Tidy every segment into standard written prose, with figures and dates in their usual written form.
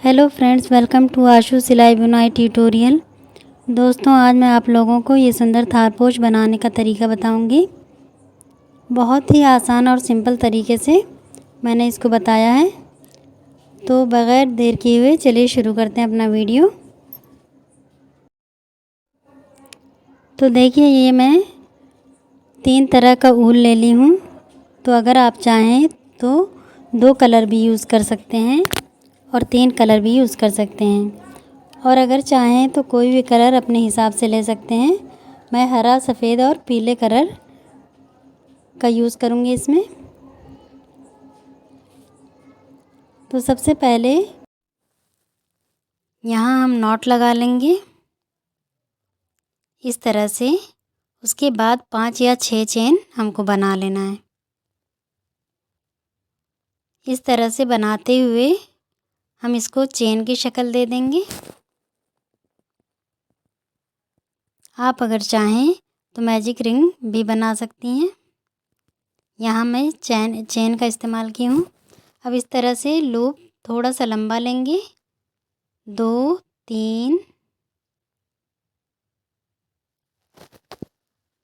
Hello friends, welcome to आशु सिलाई बुनाई tutorial. दोस्तों, आज मैं आप लोगों को ये सुंदर थारपोश बनाने का तरीका बताऊंगी। बहुत ही आसान और सिंपल तरीके से मैंने इसको बताया है। तो बग़ैर देर किए हुए चलिए शुरू करते हैं अपना वीडियो। तो देखिए, ये मैं 3 तरह का ऊल ले ली हूँ। तो अगर आप चाहें तो 2 कलर भी यूज़ कर सकते हैं और 3 कलर भी यूज़ कर सकते हैं। और अगर चाहें तो कोई भी कलर अपने हिसाब से ले सकते हैं। मैं हरा, सफ़ेद और पीले कलर का यूज़ करूँगी इसमें। तो सबसे पहले यहाँ हम नॉट लगा लेंगे इस तरह से। उसके बाद 5 या 6 चेन हमको बना लेना है। इस तरह से बनाते हुए हम इसको चेन की शक्ल दे देंगे। आप अगर चाहें तो मैजिक रिंग भी बना सकती हैं। यहाँ मैं चेन का इस्तेमाल की हूँ। अब इस तरह से लूप थोड़ा सा लंबा लेंगे। 2, 3,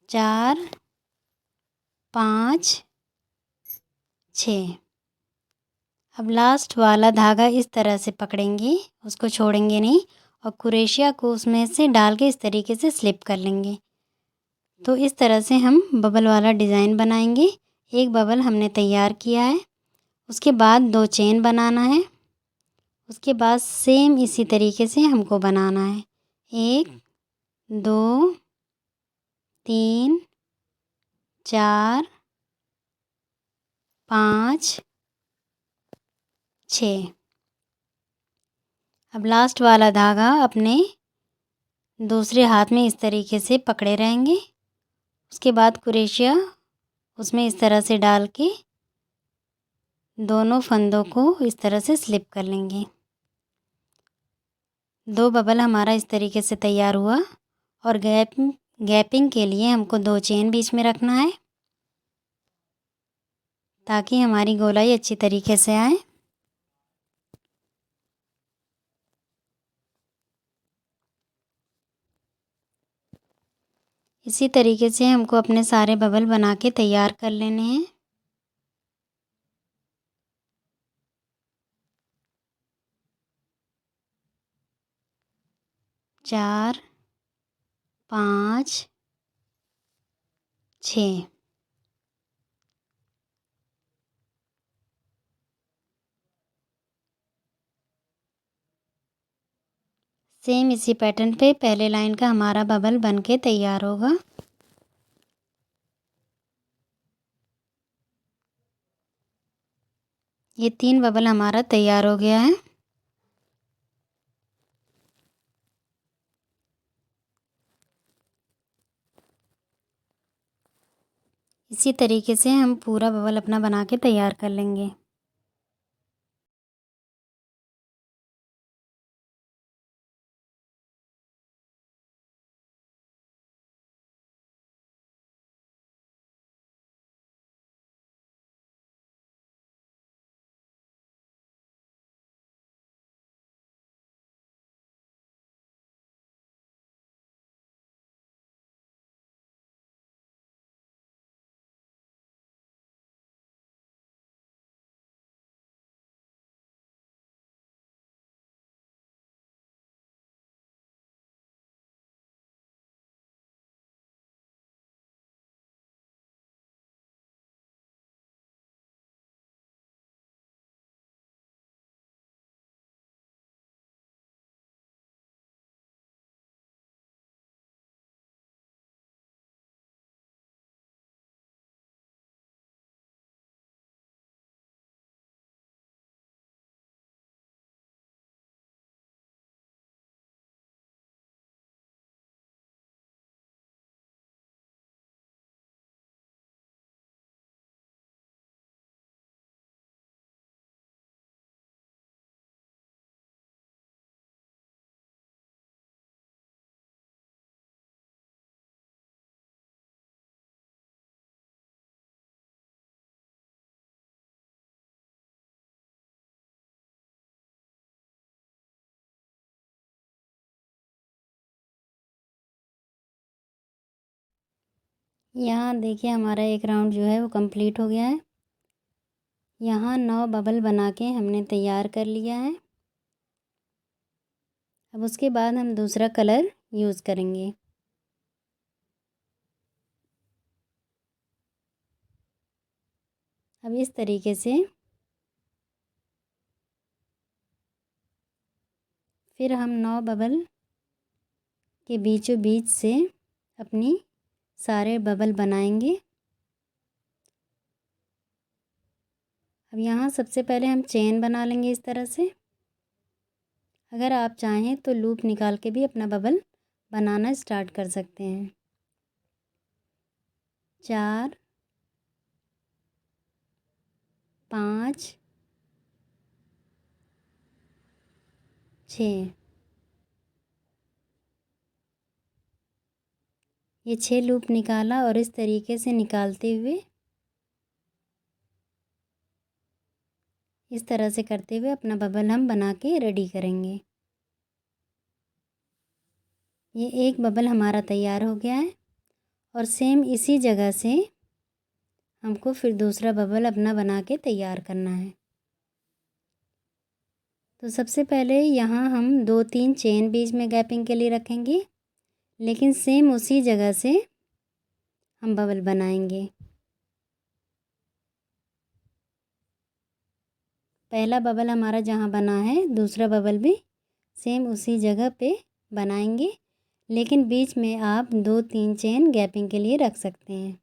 4, 5, 6। अब लास्ट वाला धागा इस तरह से पकड़ेंगे, उसको छोड़ेंगे नहीं, और क्रोशिया को उसमें से डाल के इस तरीके से स्लिप कर लेंगे। तो इस तरह से हम बबल वाला डिज़ाइन बनाएंगे। एक बबल हमने तैयार किया है। उसके बाद 2 चेन बनाना है। उसके बाद सेम इसी तरीके से हमको बनाना है। 1, 2, 3, 4, 5, 6। अब लास्ट वाला धागा अपने दूसरे हाथ में इस तरीके से पकड़े रहेंगे। उसके बाद क्रोशिया उसमें इस तरह से डाल के दोनों फंदों को इस तरह से स्लिप कर लेंगे। 2 बबल हमारा इस तरीके से तैयार हुआ। और गैपिंग के लिए हमको 2 चेन बीच में रखना है ताकि हमारी गोलाई अच्छी तरीके से आए। इसी तरीके से हमको अपने सारे बबल बना के तैयार कर लेने हैं। चार, 5, 6। सेम इसी पैटर्न पे पहले लाइन का हमारा बबल बन के तैयार होगा। ये 3 बबल हमारा तैयार हो गया है। इसी तरीके से हम पूरा बबल अपना बना के तैयार कर लेंगे। यहाँ देखिए हमारा एक राउंड जो है वो कंप्लीट हो गया है। यहाँ 9 बबल बना के हमने तैयार कर लिया है। अब उसके बाद हम दूसरा कलर यूज़ करेंगे। अब इस तरीके से फिर हम 9 बबल के बीचों बीच से अपनी सारे बबल बनाएंगे। अब यहाँ सबसे पहले हम चेन बना लेंगे इस तरह से। अगर आप चाहें तो लूप निकाल के भी अपना बबल बनाना स्टार्ट कर सकते हैं। 4 5 6 ये 6 लूप निकाला और इस तरीके से निकालते हुए इस तरह से करते हुए अपना बबल हम बना के रेडी करेंगे। ये एक बबल हमारा तैयार हो गया है और सेम इसी जगह से हमको फिर दूसरा बबल अपना बना के तैयार करना है। तो सबसे पहले यहाँ हम 2-3 चेन बीच में गैपिंग के लिए रखेंगे, लेकिन सेम उसी जगह से हम बबल बनाएंगे। पहला बबल हमारा जहाँ बना है दूसरा बबल भी सेम उसी जगह पे बनाएंगे, लेकिन बीच में आप 2-3 चेन गैपिंग के लिए रख सकते हैं।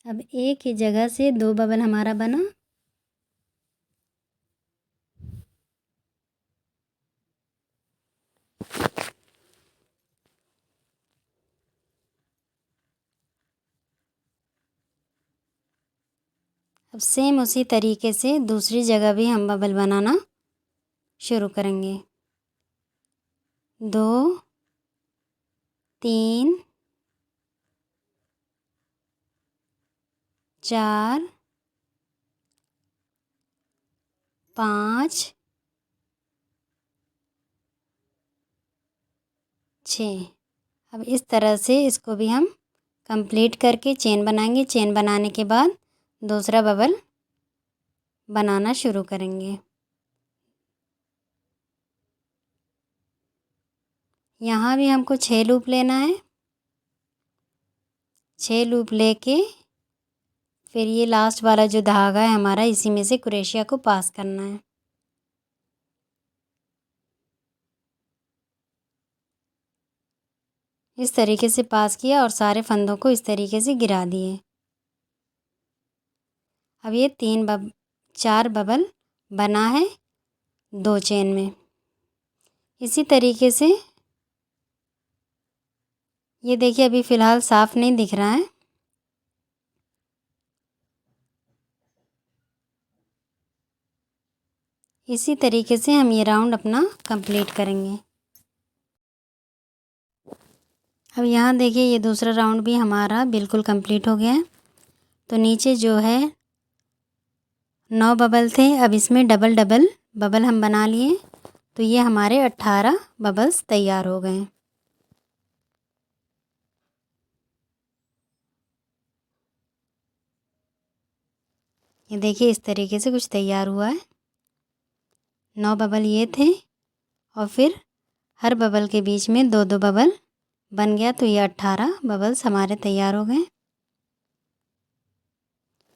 अब एक ही जगह से 2 बबल हमारा बना। अब सेम उसी तरीके से दूसरी जगह भी हम बबल बनाना शुरू करेंगे। 2 3 4 5 6। अब इस तरह से इसको भी हम कंप्लीट करके चेन बनाएंगे। चेन बनाने के बाद दूसरा बबल बनाना शुरू करेंगे। यहाँ भी हमको 6 लूप लेना है। 6 लूप लेके फिर ये लास्ट वाला जो धागा है हमारा इसी में से क्रोशिया को पास करना है। इस तरीके से पास किया और सारे फंदों को इस तरीके से गिरा दिए। अब ये 4 बबल बना है 2 चेन में। इसी तरीके से ये देखिए अभी फ़िलहाल साफ़ नहीं दिख रहा है। इसी तरीके से हम ये राउंड अपना कंप्लीट करेंगे। अब यहाँ देखिए ये दूसरा राउंड भी हमारा बिल्कुल कंप्लीट हो गया है। तो नीचे जो है 9 बबल थे, अब इसमें डबल डबल बबल हम बना लिए, तो ये हमारे 18 बबल्स तैयार हो गए। ये देखिए इस तरीके से कुछ तैयार हुआ है। 9 बबल ये थे और फिर हर बबल के बीच में 2-2 बबल बन गया, तो ये 18 बबल्स हमारे तैयार हो गए।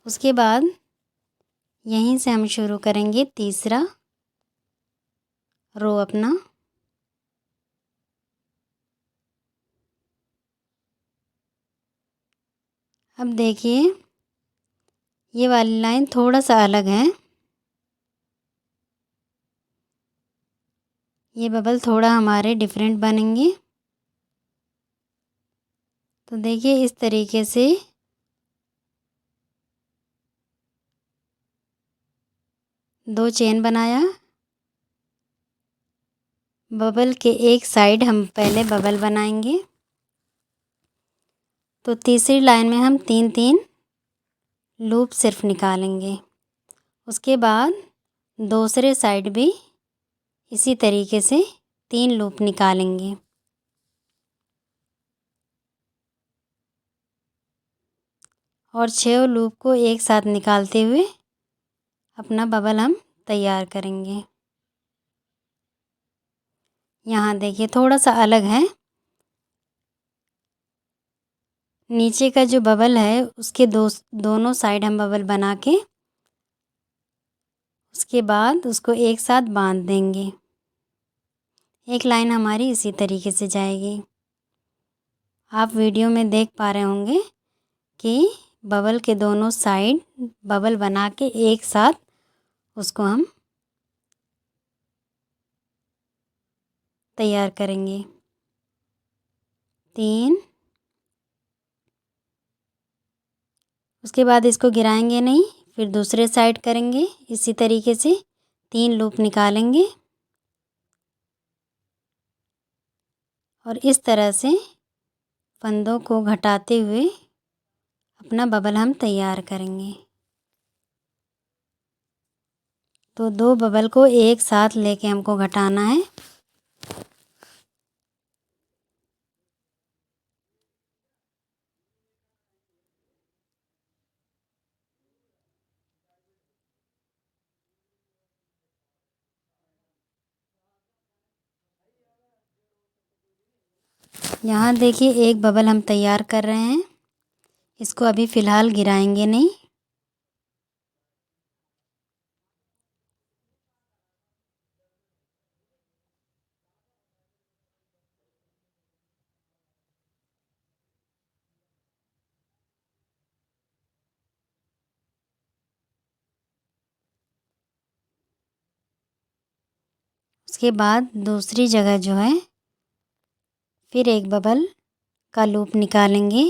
उसके बाद यहीं से हम शुरू करेंगे तीसरा रो अपना। अब देखिए ये वाली लाइन थोड़ा सा अलग है, ये बबल थोड़ा हमारे डिफरेंट बनेंगे। तो देखिए इस तरीके से दो चेन बनाया, बबल के एक साइड हम पहले बबल बनाएंगे, तो तीसरी लाइन में हम 3-3 लूप सिर्फ निकालेंगे। उसके बाद दूसरे साइड भी इसी तरीके से 3 लूप निकालेंगे। और 6 लूप को एक साथ निकालते हुए अपना बबल हम तैयार करेंगे। यहाँ देखिए थोड़ा सा अलग है। नीचे का जो बबल है उसके दोनों साइड हम बबल बना के उसके बाद उसको एक साथ बांध देंगे। एक लाइन हमारी इसी तरीके से जाएगी। आप वीडियो में देख पा रहे होंगे कि बबल के दोनों साइड बबल बना के एक साथ उसको हम तैयार करेंगे। 3, उसके बाद इसको गिराएंगे नहीं, फिर दूसरे साइड करेंगे इसी तरीके से 3 लूप निकालेंगे और इस तरह से फंदों को घटाते हुए अपना बबल हम तैयार करेंगे। तो 2 बबल को एक साथ लेके हमको घटाना है। यहाँ देखिए एक बबल हम तैयार कर रहे हैं। इसको अभी फ़िलहाल गिराएंगे नहीं। उसके बाद दूसरी जगह जो है फिर एक बबल का लूप निकालेंगे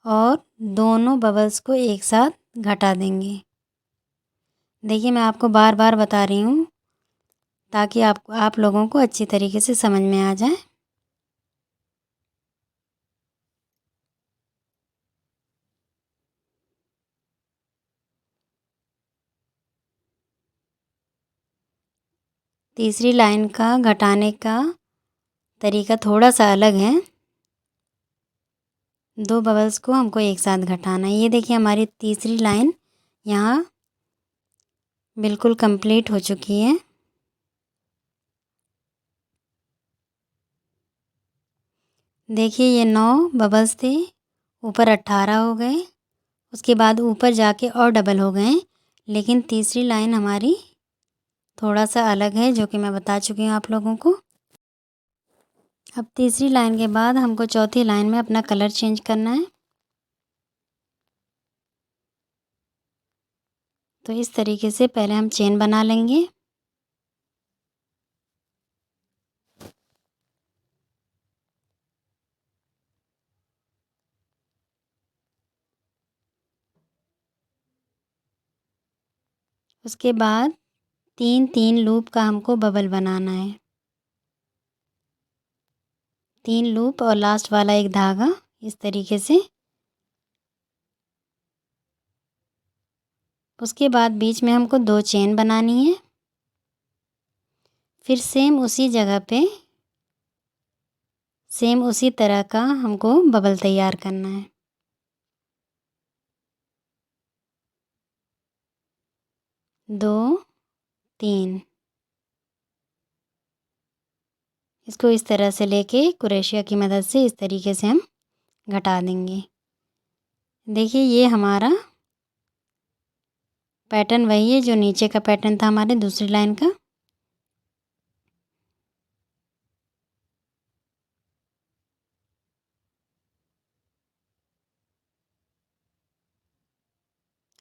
और दोनों बबल्स को एक साथ घटा देंगे। देखिए मैं आपको बार बार बता रही हूँ ताकि आप लोगों को अच्छी तरीके से समझ में आ जाए। तीसरी लाइन का घटाने का तरीका थोड़ा सा अलग है। 2 बबल्स को हमको एक साथ घटाना है। ये देखिए हमारी तीसरी लाइन यहाँ बिल्कुल कंप्लीट हो चुकी है। देखिए ये 9 बबल्स थे, ऊपर 18 हो गए। उसके बाद ऊपर जाके और डबल हो गए। लेकिन तीसरी लाइन हमारी थोड़ा सा अलग है जो कि मैं बता चुकी हूँ आप लोगों को। अब तीसरी लाइन के बाद हमको चौथी लाइन में अपना कलर चेंज करना है। तो इस तरीके से पहले हम चेन बना लेंगे। उसके बाद 3-3 लूप का हमको बबल बनाना है। 3 लूप और लास्ट वाला एक धागा इस तरीके से। उसके बाद बीच में हमको 2 चेन बनानी है। फिर सेम उसी जगह पे सेम उसी तरह का हमको बबल तैयार करना है। 2, 3 इसको इस तरह से लेके कुरेशिया की मदद से इस तरीके से हम घटा देंगे। देखिए ये हमारा पैटर्न वही है जो नीचे का पैटर्न था हमारे दूसरी लाइन का।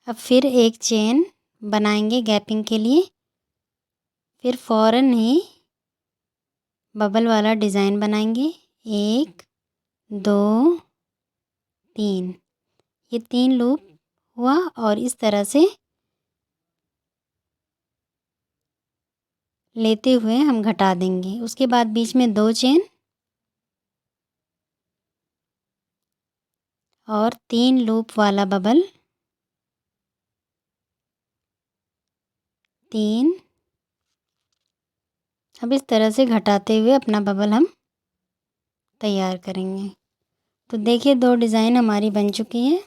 अब फिर एक चेन बनाएंगे गैपिंग के लिए। फिर फ़ौरन ही बबल वाला डिज़ाइन बनाएंगे। 1, 2, 3 ये 3 लूप हुआ और इस तरह से लेते हुए हम घटा देंगे। उसके बाद बीच में 2 चेन और 3 लूप वाला बबल 3। अब इस तरह से घटाते हुए अपना बबल हम तैयार करेंगे। तो देखिए 2 डिज़ाइन हमारी बन चुकी हैं।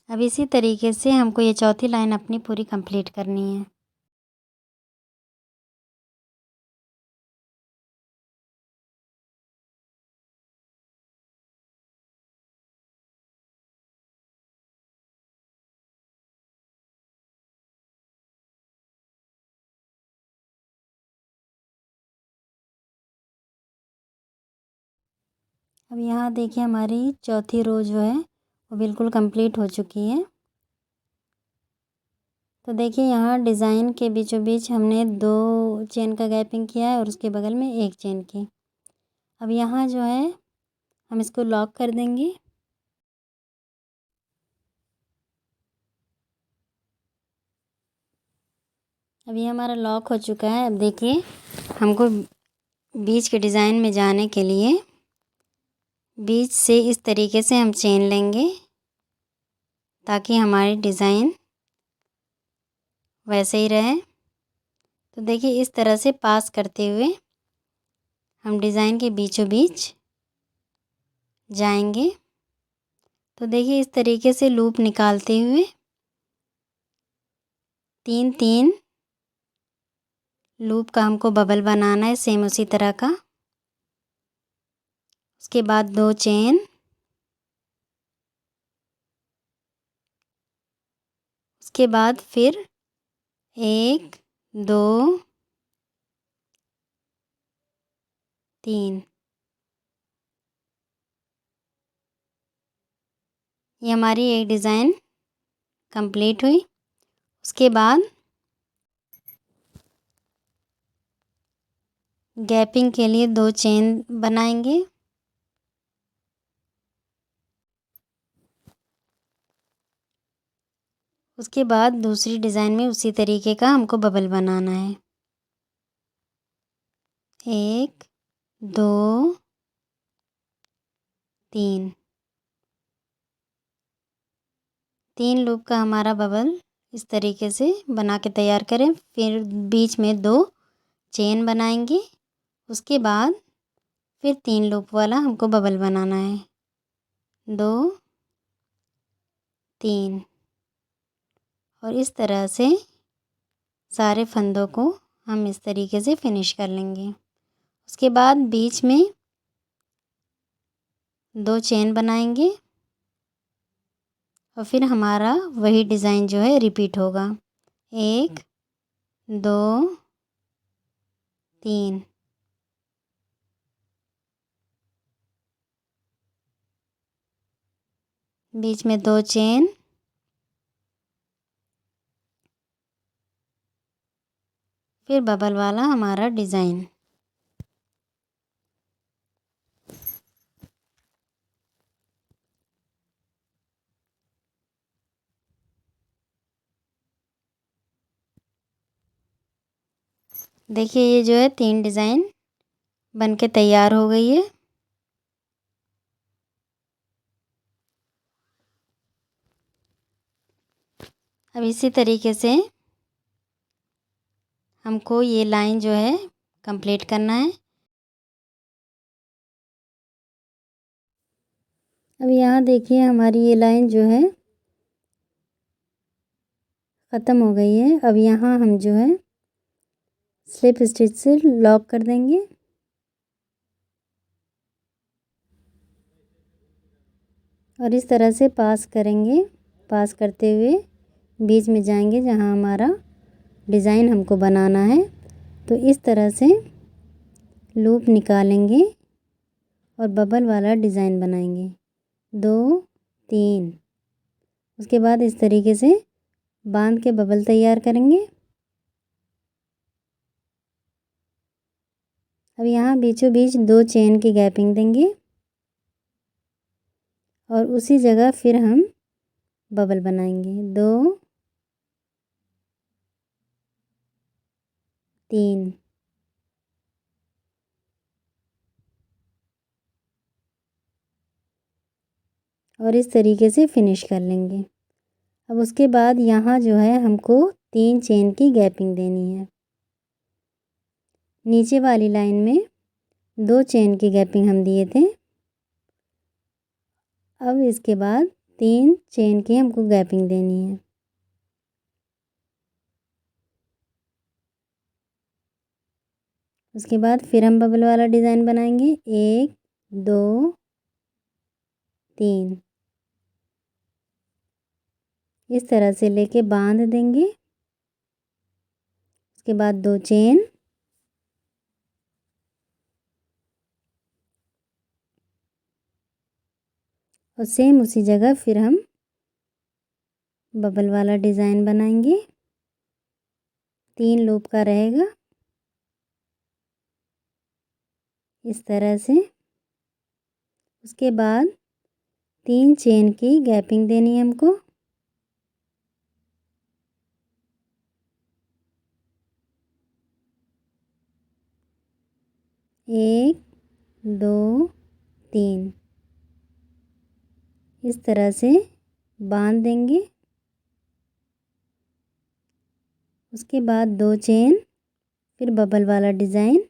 अब इसी तरीके से हमको ये चौथी लाइन अपनी पूरी कंप्लीट करनी है। अब यहाँ देखिए हमारी चौथी रो जो है वो बिल्कुल कंप्लीट हो चुकी है। तो देखिए यहाँ डिज़ाइन के बीचों बीच हमने 2 चेन का गैपिंग किया है और उसके बगल में 1 चेन की। अब यहाँ जो है हम इसको लॉक कर देंगे। अब ये हमारा लॉक हो चुका है। अब देखिए हमको बीच के डिज़ाइन में जाने के लिए बीच से इस तरीके से हम चेन लेंगे ताकि हमारी डिज़ाइन वैसे ही रहे। तो देखिए इस तरह से पास करते हुए हम डिज़ाइन के बीचों बीच जाएंगे। तो देखिए इस तरीके से लूप निकालते हुए 3-3 लूप का हमको बबल बनाना है, सेम उसी तरह का। उसके बाद 2 चेन, उसके बाद फिर 1 2 3। ये हमारी एक डिज़ाइन कंप्लीट हुई। उसके बाद गैपिंग के लिए 2 चेन बनाएंगे। उसके बाद दूसरी डिज़ाइन में उसी तरीके का हमको बबल बनाना है। 1 2 3 3 लूप का हमारा बबल इस तरीके से बना के तैयार करें। फिर बीच में 2 चेन बनाएंगे। उसके बाद फिर 3 लूप वाला हमको बबल बनाना है। 2 3 और इस तरह से सारे फंदों को हम इस तरीके से फिनिश कर लेंगे। उसके बाद बीच में 2 चेन बनाएंगे और फिर हमारा वही डिज़ाइन जो है रिपीट होगा। 1 2 3 बीच में 2 चेन, फिर बबल वाला हमारा डिज़ाइन। देखिए ये जो है 3 डिज़ाइन बन के तैयार हो गई है। अब इसी तरीके से हमको ये लाइन जो है कंप्लीट करना है। अब यहाँ देखिए हमारी ये लाइन जो है ख़त्म हो गई है। अब यहाँ हम जो है स्लिप स्टिच से लॉक कर देंगे। और इस तरह से पास करेंगे। पास करते हुए बीच में जाएंगे जहाँ हमारा डिज़ाइन हमको बनाना है। तो इस तरह से लूप निकालेंगे और बबल वाला डिज़ाइन बनाएंगे। 2 3 उसके बाद इस तरीके से बांध के बबल तैयार करेंगे। अब यहाँ बीचों बीच 2 चेन की गैपिंग देंगे और उसी जगह फिर हम बबल बनाएंगे। 2 3 और इस तरीके से फिनिश कर लेंगे। अब उसके बाद यहाँ जो है हमको 3 चेन की गैपिंग देनी है। नीचे वाली लाइन में 2 चेन की गैपिंग हम दिए थे। अब इसके बाद 3 चेन की हमको गैपिंग देनी है। उसके बाद फिर हम बबल वाला डिज़ाइन बनाएंगे। 1 2 3 इस तरह से लेके बांध देंगे। उसके बाद 2 चेन और सेम उसी जगह फिर हम बबल वाला डिज़ाइन बनाएंगे। 3 लूप का रहेगा इस तरह से। उसके बाद 3 चेन की गैपिंग देनी है हमको। एक 2 3 इस तरह से बांध देंगे। उसके बाद 2 चेन फिर बबल वाला डिज़ाइन।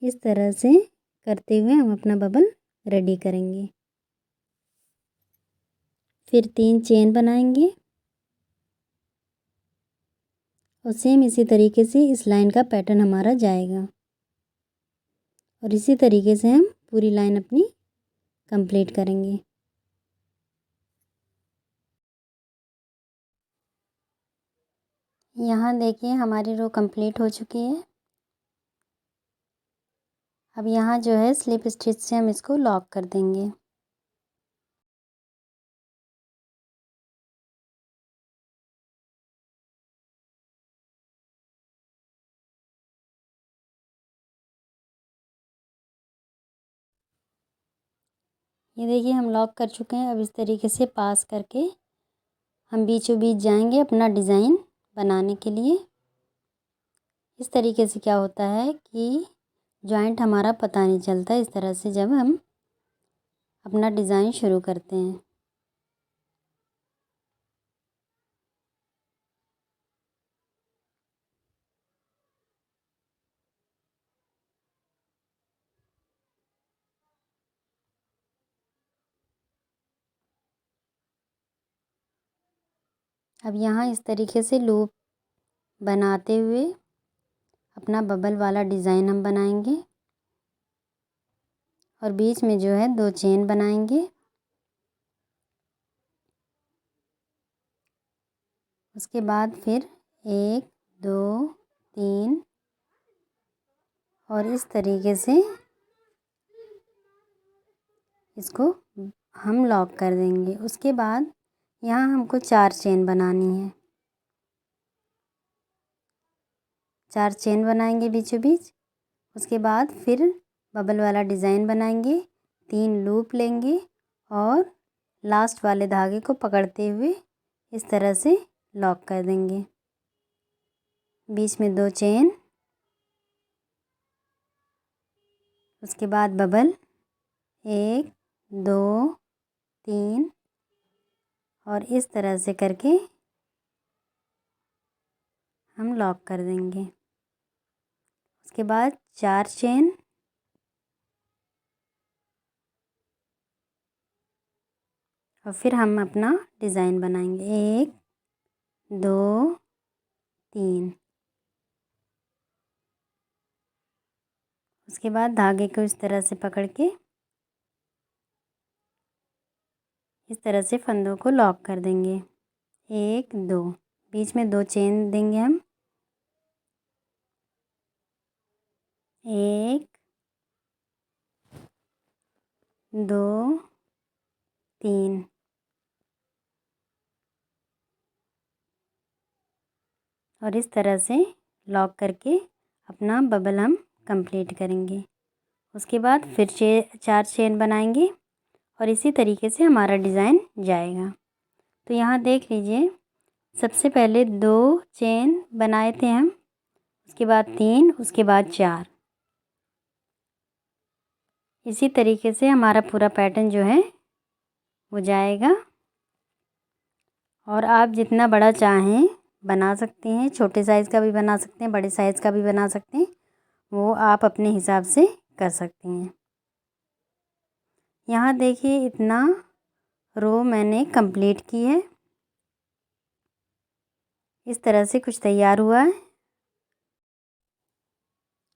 इस तरह से करते हुए हम अपना बबल रेडी करेंगे। फिर 3 चेन बनाएंगे और सेम इसी तरीके से इस लाइन का पैटर्न हमारा जाएगा और इसी तरीके से हम पूरी लाइन अपनी कंप्लीट करेंगे। यहाँ देखिए हमारी रो कंप्लीट हो चुकी है। अब यहाँ जो है स्लिप स्टिच से हम इसको लॉक कर देंगे। ये देखिए हम लॉक कर चुके हैं। अब इस तरीके से पास करके हम बीचों बीच जाएंगे अपना डिज़ाइन बनाने के लिए। इस तरीके से क्या होता है कि जॉइंट हमारा पता नहीं चलता इस तरह से जब हम अपना डिज़ाइन शुरू करते हैं। अब यहाँ इस तरीके से लूप बनाते हुए अपना बबल वाला डिज़ाइन हम बनाएंगे और बीच में जो है 2 चेन बनाएंगे। उसके बाद फिर 1 2 3 और इस तरीके से इसको हम लॉक कर देंगे। उसके बाद यहाँ हमको 4 चेन बनानी है। 4 चेन बनाएंगे बीचों बीच। उसके बाद फिर बबल वाला डिज़ाइन बनाएंगे। 3 लूप लेंगे और लास्ट वाले धागे को पकड़ते हुए इस तरह से लॉक कर देंगे। बीच में 2 चेन। उसके बाद बबल 1 2 3 और इस तरह से करके हम लॉक कर देंगे। उसके बाद 4 चेन और फिर हम अपना डिज़ाइन बनाएंगे। 1 2 3। उसके बाद धागे को इस तरह से पकड़ के इस तरह से फंदों को लॉक कर देंगे। 1 2 बीच में 2 चेन देंगे हम। 1 2 3 और इस तरह से लॉक करके अपना बबल हम कंप्लीट करेंगे। उसके बाद फिर 4 चेन बनाएंगे और इसी तरीके से हमारा डिज़ाइन जाएगा। तो यहाँ देख लीजिए सबसे पहले 2 चेन बनाए थे हम। उसके बाद 3 उसके बाद 4 इसी तरीके से हमारा पूरा पैटर्न जो है हो जाएगा। और आप जितना बड़ा चाहें बना सकते हैं, छोटे साइज़ का भी बना सकते हैं, बड़े साइज़ का भी बना सकते हैं, वो आप अपने हिसाब से कर सकते हैं। यहाँ देखिए इतना रो मैंने कंप्लीट की है। इस तरह से कुछ तैयार हुआ है।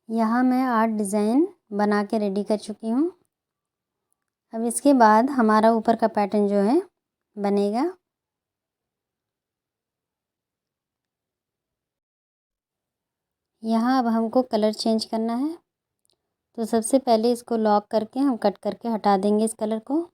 यहाँ मैं 8 डिज़ाइन बना के रेडी कर चुकी हूँ। अब इसके बाद हमारा ऊपर का पैटर्न जो है बनेगा। यहाँ अब हमको कलर चेंज करना है, तो सबसे पहले इसको लॉक करके हम कट करके हटा देंगे इस कलर को।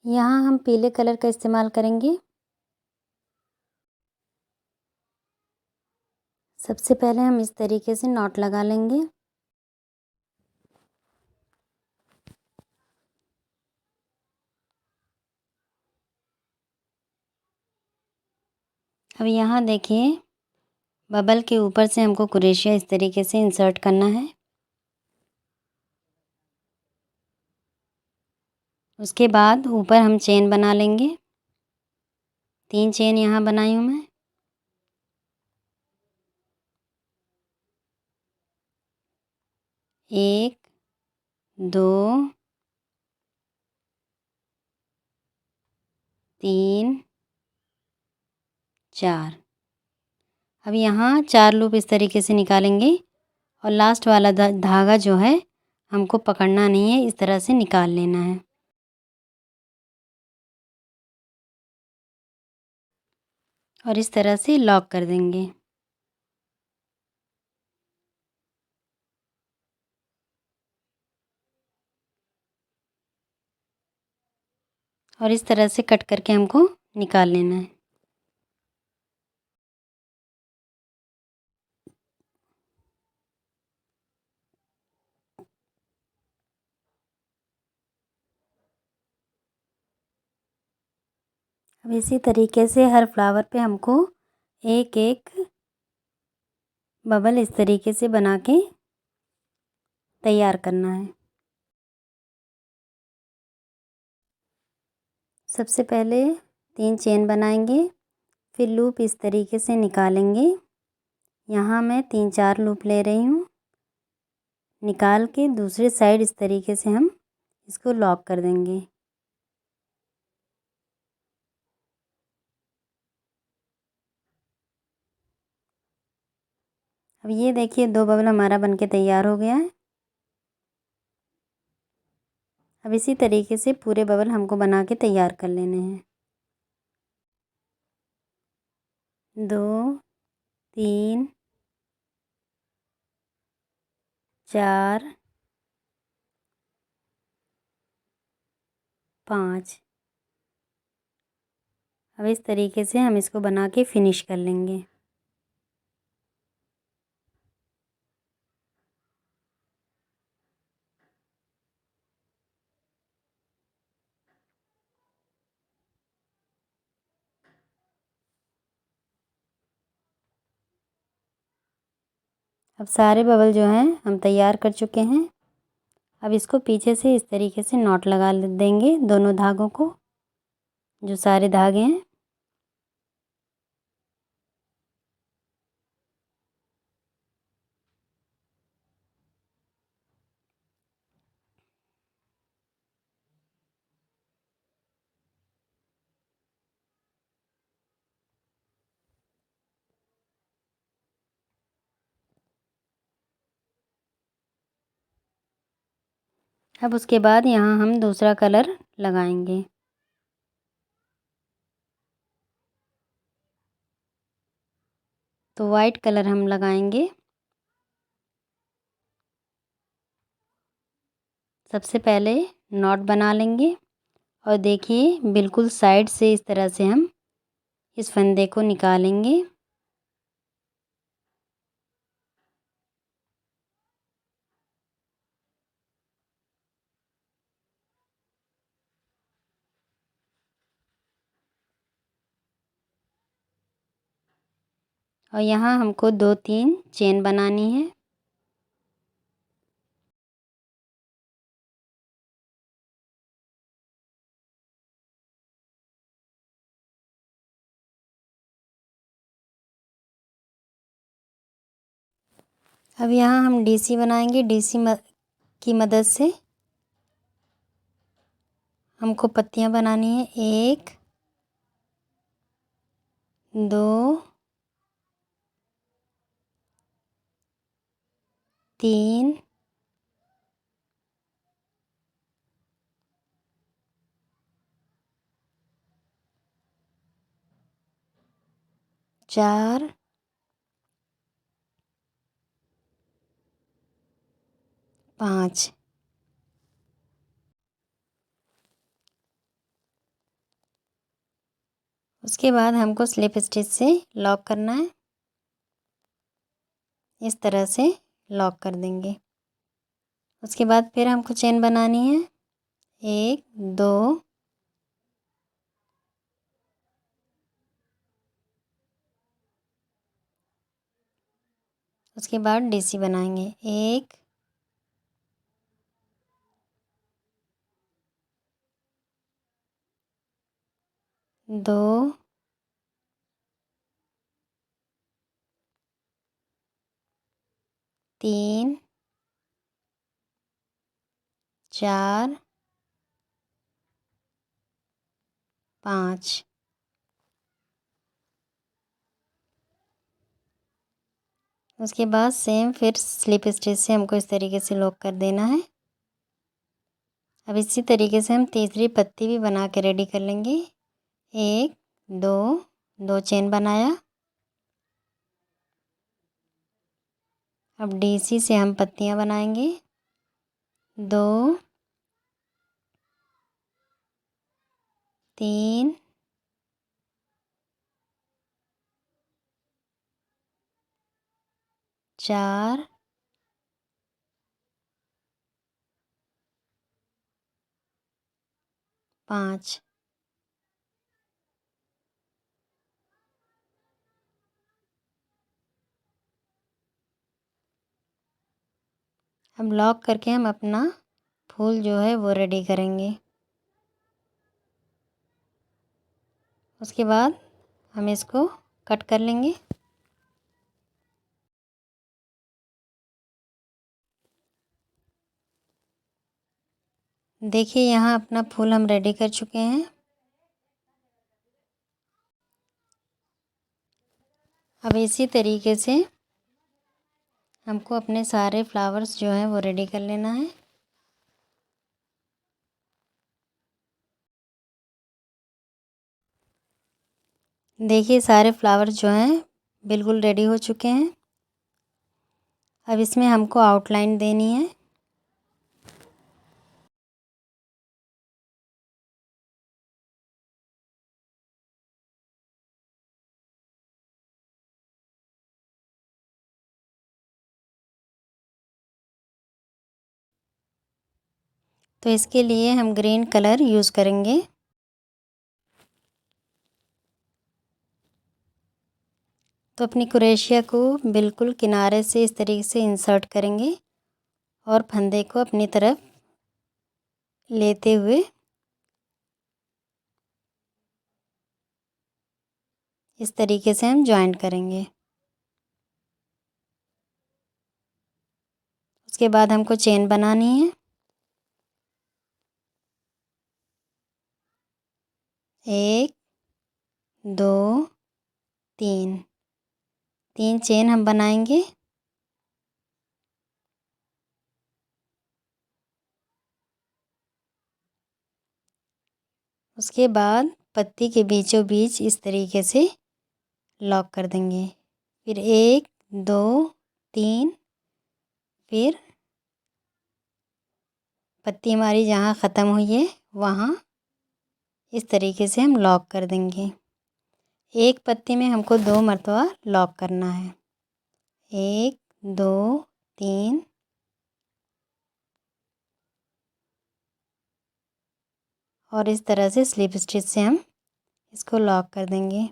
यहाँ हम पीले कलर का इस्तेमाल करेंगे। सबसे पहले हम इस तरीके से नॉट लगा लेंगे। अब यहाँ देखिए बबल के ऊपर से हमको क्रोशिया इस तरीके से इंसर्ट करना है। उसके बाद ऊपर हम चेन बना लेंगे। 3 चेन यहाँ बनाई हूँ मैं। एक, 2, 3, 4। अब यहाँ 4 लूप इस तरीके से निकालेंगे और लास्ट वाला धागा जो है हमको पकड़ना नहीं है, इस तरह से निकाल लेना है। और इस तरह से लॉक कर देंगे। और इस तरह से कट करके हमको निकाल लेना है। अब इसी तरीके से हर फ्लावर पे हमको एक एक बबल इस तरीके से बना के तैयार करना है। सबसे पहले 3 चेन बनाएंगे, फिर लूप इस तरीके से निकालेंगे। यहाँ मैं 3-4 लूप ले रही हूँ। निकाल के दूसरे साइड इस तरीके से हम इसको लॉक कर देंगे। अब ये देखिए 2 बबल हमारा बनके तैयार हो गया है। अब इसी तरीके से पूरे बबल हमको बना के तैयार कर लेने हैं। 2, 3, 4, 5। अब इस तरीके से हम इसको बना के फिनिश कर लेंगे। अब सारे बबल जो हैं हम तैयार कर चुके हैं। अब इसको पीछे से इस तरीके से नॉट लगा देंगे दोनों धागों को, जो सारे धागे हैं। अब उसके बाद यहाँ हम दूसरा कलर लगाएंगे। तो वाइट कलर हम लगाएंगे। सबसे पहले नॉट बना लेंगे और देखिए बिल्कुल साइड से इस तरह से हम इस फंदे को निकालेंगे और यहाँ हमको 2-3 चेन बनानी है। अब यहाँ हम डीसी बनाएंगे। डीसी की मदद से हमको पत्तियाँ बनानी है। 1 2 3 4 5। उसके बाद हमको स्लिप स्टिच से लॉक करना है। इस तरह से लॉक कर देंगे। उसके बाद फिर हमको चेन बनानी है। 1 2 उसके बाद डीसी बनाएंगे। 1 2 3 4 5। उसके बाद सेम फिर स्लिप स्टिच से हमको इस तरीके से लॉक कर देना है। अब इसी तरीके से हम तीसरी पत्ती भी बना के रेडी कर लेंगे। 1 2 2 चेन बनाया। अब डीसी से हम पत्तियां बनाएंगे। 2 3 4 5। अब लॉक करके हम अपना फूल जो है वो रेडी करेंगे। उसके बाद हम इसको कट कर लेंगे। देखिए यहाँ अपना फूल हम रेडी कर चुके हैं। अब इसी तरीके से हमको अपने सारे फ्लावर्स जो हैं वो रेडी कर लेना है। देखिए सारे फ्लावर्स जो हैं बिल्कुल रेडी हो चुके हैं। अब इसमें हमको आउटलाइन देनी है। तो इसके लिए हम ग्रीन कलर यूज़ करेंगे। तो अपनी क्रोशिया को बिल्कुल किनारे से इस तरीके से इंसर्ट करेंगे और फंदे को अपनी तरफ लेते हुए इस तरीके से हम जॉइंट करेंगे। उसके बाद हमको चेन बनानी है। 1 2 3 3 चेन हम बनाएंगे। उसके बाद पत्ती के बीचों बीच इस तरीके से लॉक कर देंगे। फिर 1 2 3 फिर पत्ती हमारी जहाँ ख़त्म हुई है वहाँ इस तरीके से हम लॉक कर देंगे। एक पत्ती में हमको 2 मरतबा लॉक करना है। 1 2 3 और इस तरह से स्लिप स्टिच से हम इसको लॉक कर देंगे।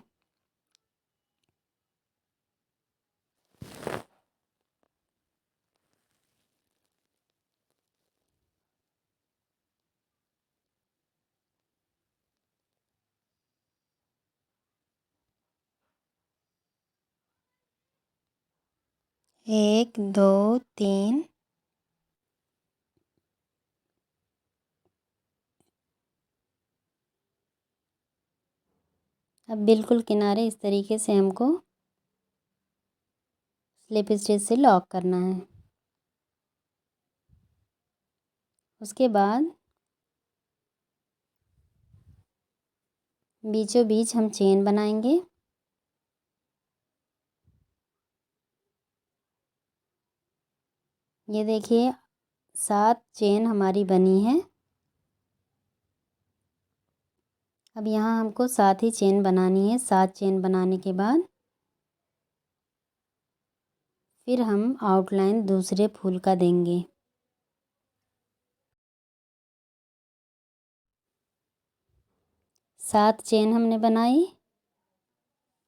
1 2 3। अब बिल्कुल किनारे इस तरीके से हमको स्लिप स्टिच से लॉक करना है। उसके बाद बीचों बीच हम चेन बनाएंगे। ये देखिए 7 चेन हमारी बनी है। अब यहाँ हमको 7 ही चेन बनानी है। 7 चेन बनाने के बाद फिर हम आउटलाइन दूसरे फूल का देंगे। 7 चेन हमने बनाई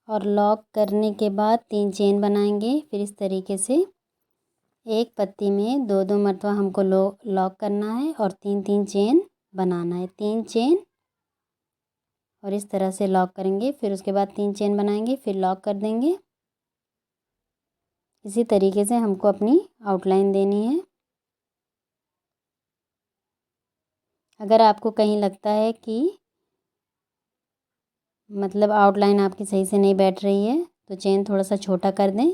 और लॉक करने के बाद 3 चेन बनाएंगे। फिर इस तरीके से एक पत्ती में 2 मरतबा हमको लॉक करना है और 3 चेन बनाना है। 3 चेन और इस तरह से लॉक करेंगे। फिर उसके बाद 3 चेन बनाएंगे, फिर लॉक कर देंगे। इसी तरीके से हमको अपनी आउटलाइन देनी है। अगर आपको कहीं लगता है कि मतलब आउटलाइन आपकी सही से नहीं बैठ रही है तो चेन थोड़ा सा छोटा कर दें,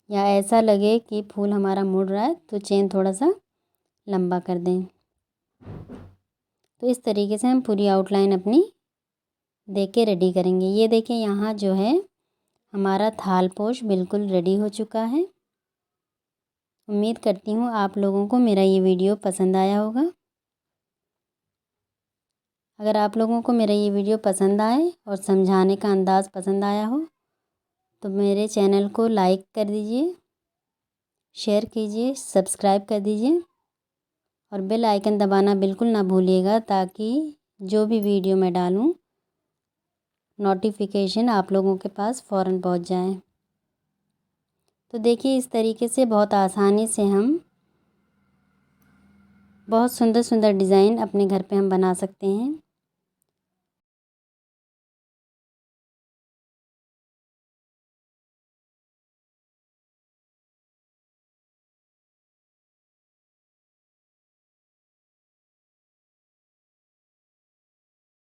या ऐसा लगे कि फूल हमारा मुड़ रहा है तो चेन थोड़ा सा लंबा कर दें। तो इस तरीके से हम पूरी आउटलाइन अपनी दे के रेडी करेंगे। ये देखिए यहाँ जो है हमारा थालपोश बिल्कुल रेडी हो चुका है। उम्मीद करती हूँ आप लोगों को मेरा ये वीडियो पसंद आया होगा। अगर आप लोगों को मेरा ये वीडियो पसंद आए और समझाने का अंदाज़ पसंद आया हो तो मेरे चैनल को लाइक कर दीजिए, शेयर कीजिए, सब्सक्राइब कर दीजिए और बेल आइकन दबाना बिल्कुल ना भूलिएगा, ताकि जो भी वीडियो मैं डालूँ नोटिफिकेशन आप लोगों के पास फ़ौरन पहुंच जाए। तो देखिए इस तरीके से बहुत आसानी से हम बहुत सुंदर सुंदर डिज़ाइन अपने घर पे हम बना सकते हैं।